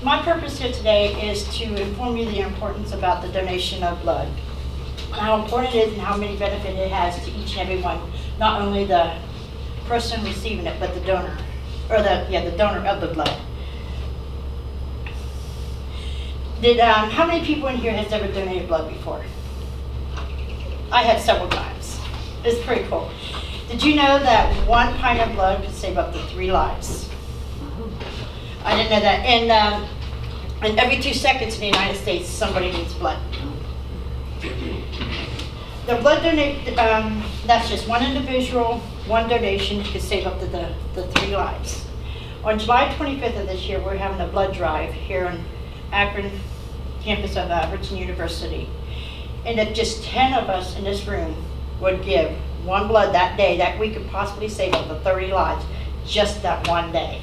My purpose here today is to inform you the importance about the donation of blood, how important it is and how many benefits it has to each and every one, not only the person receiving it, but the donor, or the donor of the blood. How many people in here has ever donated blood before? I have several times. It's pretty cool. Did you know that 1 pint of blood could save up to 3 lives? I didn't know that. And every 2 seconds in the United States, somebody needs blood. The blood donate, that's just one individual, one donation could save up to the 3 lives. On July 25th of this year, we're having a blood drive here on Akron campus of Virginia University. And if just 10 of us in this room would give 1 blood that day, that we could possibly save up to 30 lives just that one day.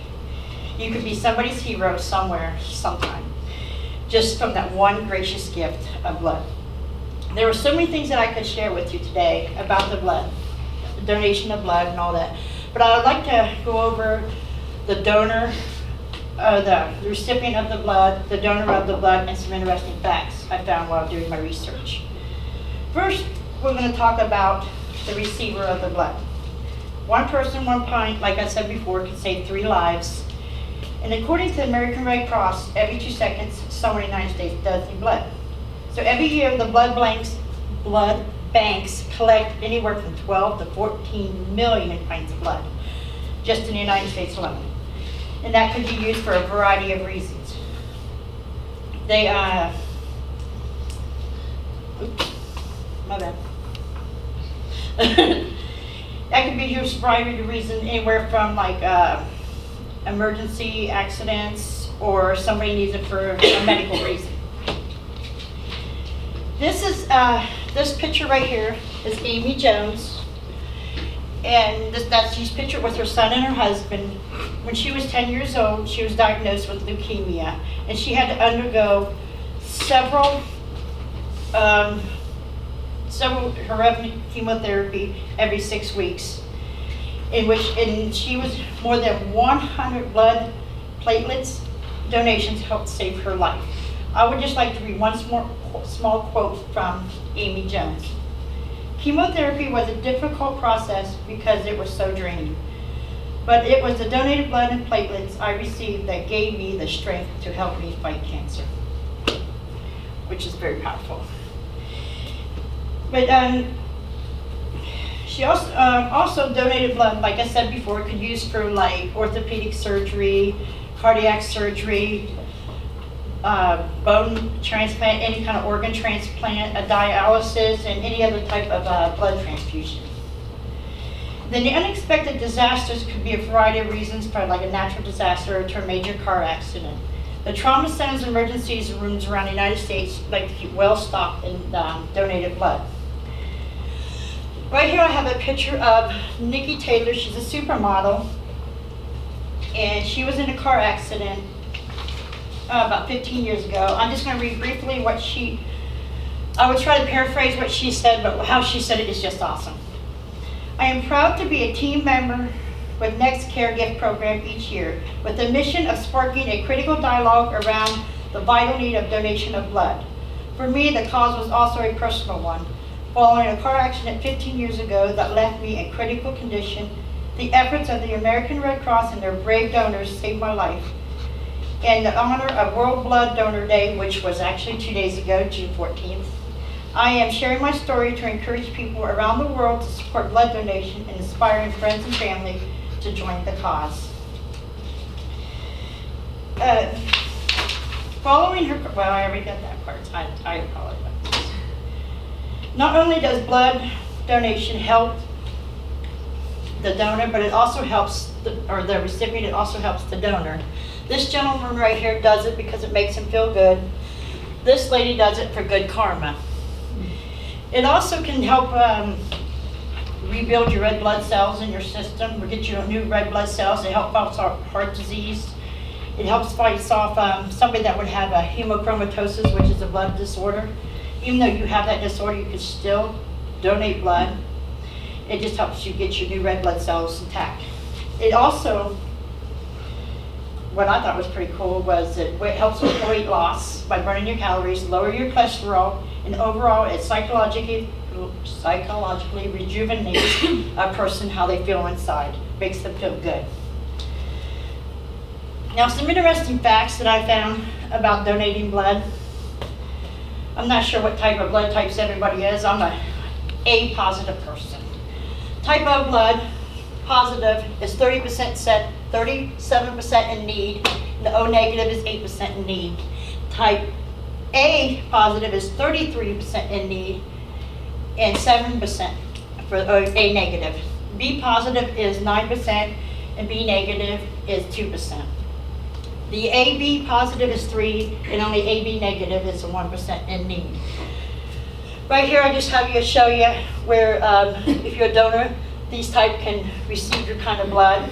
You could be somebody's hero somewhere, sometime, just from that one gracious gift of blood. There were so many things that I could share with you today about the blood, the donation of blood and all that. But I would like to go over the donor, the recipient of the blood, the donor of the blood, and some interesting facts I found while doing my research. First, we're going to talk about the receiver of the blood. 1 person, 1 pint, like I said before, can save 3 lives. And according to the American Red Cross, every 2 seconds, someone in the United States does need blood. So every year, the blood banks collect anywhere from 12 to 14 million pints of blood, just in the United States alone. And that could be used for a variety of reasons. They, oops, my bad. That could be used for a variety of reasons, anywhere from like emergency accidents, or somebody needs it for a medical reason. This picture right here is Amy Jones, and she's pictured with her son and her husband. When she was 10 years old, she was diagnosed with leukemia, and she had to undergo several horrific chemotherapy every 6 weeks, and she was more than 100 blood platelets donations helped save her life. I would just like to read one small quote from Amy Jones. Chemotherapy was a difficult process because it was so draining. But it was the donated blood and platelets I received that gave me the strength to help me fight cancer, which is very powerful. But she also donated blood, like I said before, could use for like orthopedic surgery, cardiac surgery, bone transplant, any kind of organ transplant, a dialysis, and any other type of blood transfusion. Then the unexpected disasters could be a variety of reasons, for like a natural disaster or to a major car accident. The trauma centers and emergencies rooms around the United States like to keep well stocked in donated blood. Right here I have a picture of Nikki Taylor. She's a supermodel, and she was in a car accident about 15 years ago. I'm just going to read briefly what I would try to paraphrase what she said, but how she said it is just awesome. I am proud to be a team member with Next Care Gift program each year, with the mission of sparking a critical dialogue around the vital need of donation of blood. For me, the cause was also a personal one. Following a car accident 15 years ago that left me in critical condition, the efforts of the American Red Cross and their brave donors saved my life. In the honor of World Blood Donor Day, which was actually 2 days ago, June 14th, I am sharing my story to encourage people around the world to support blood donation and inspiring friends and family to join the cause. Following her, well, I already got that part. I apologize. Not only does blood donation help the donor, but it also helps the recipient. It also helps the donor. This gentleman right here does it because it makes him feel good. This lady does it for good karma. It also can help rebuild your red blood cells in your system, or get you new red blood cells. It helps fight heart disease. It helps fight off somebody that would have a hemochromatosis, which is a blood disorder. Even though you have that disorder, you can still donate blood. It just helps you get your new red blood cells intact. It also what I thought was pretty cool was it helps with weight loss by burning your calories, lower your cholesterol, and overall it psychologically rejuvenates a person how they feel inside, makes them feel good. Now, some interesting facts that I found about donating blood. I'm not sure what type of blood types everybody is. I'm a A positive person. Type O blood positive is 37% in need. The O negative is 8% in need. Type A positive is 33% in need and 7% for A negative. B positive is 9% and B negative is 2%. The AB positive is 3 and only AB negative is 1% in need. Right here I just have you show you where if you're a donor, these type can receive your kind of blood.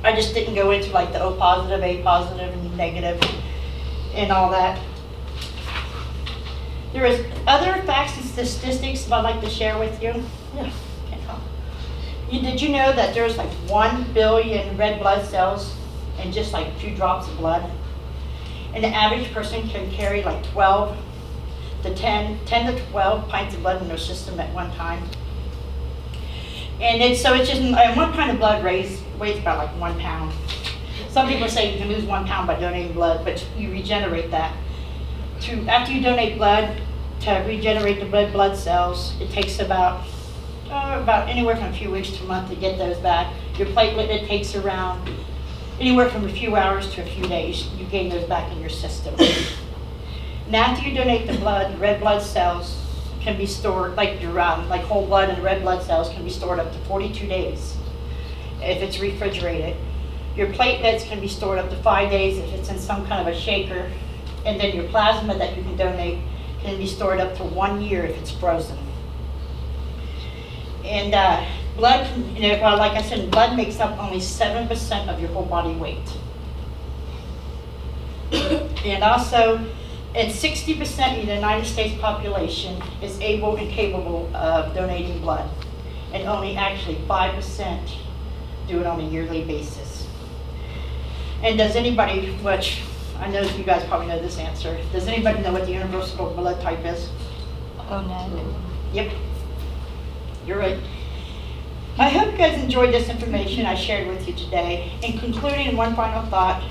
I just didn't go into like the O positive, A positive, and negative, and all that. There is other facts and statistics I'd like to share with you. Yeah, can't help. Did you know that there's like 1 billion red blood cells in just like 2 drops of blood? And the average person can carry like 10 to 12 pints of blood in their system at one time. And it's just, 1 pint of blood weighs about like 1 pound. Some people say you can lose 1 pound by donating blood, but you regenerate that. After you donate blood, to regenerate the red blood cells, it takes about anywhere from a few weeks to a month to get those back. Your platelet, it takes around anywhere from a few hours to a few days. You gain those back in your system. And after you donate the blood, the red blood cells can be stored, like whole blood and red blood cells can be stored up to 42 days if it's refrigerated. Your platelets can be stored up to 5 days if it's in some kind of a shaker. And then your plasma that you can donate can be stored up to 1 year if it's frozen. And blood, like I said, blood makes up only 7% of your whole body weight. And also, and 60% of the United States population is able and capable of donating blood. And only actually 5% do it on a yearly basis. And does anybody, which I know you guys probably know this answer, does anybody know what the universal blood type is? Oh, no. Yep, you're right. I hope you guys enjoyed this information I shared with you today. In concluding, one final thought.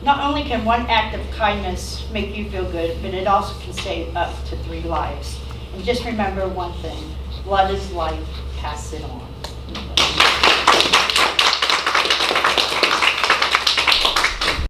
Not only can one act of kindness make you feel good, but it also can save up to 3 lives. And just remember one thing, blood is life, pass it on.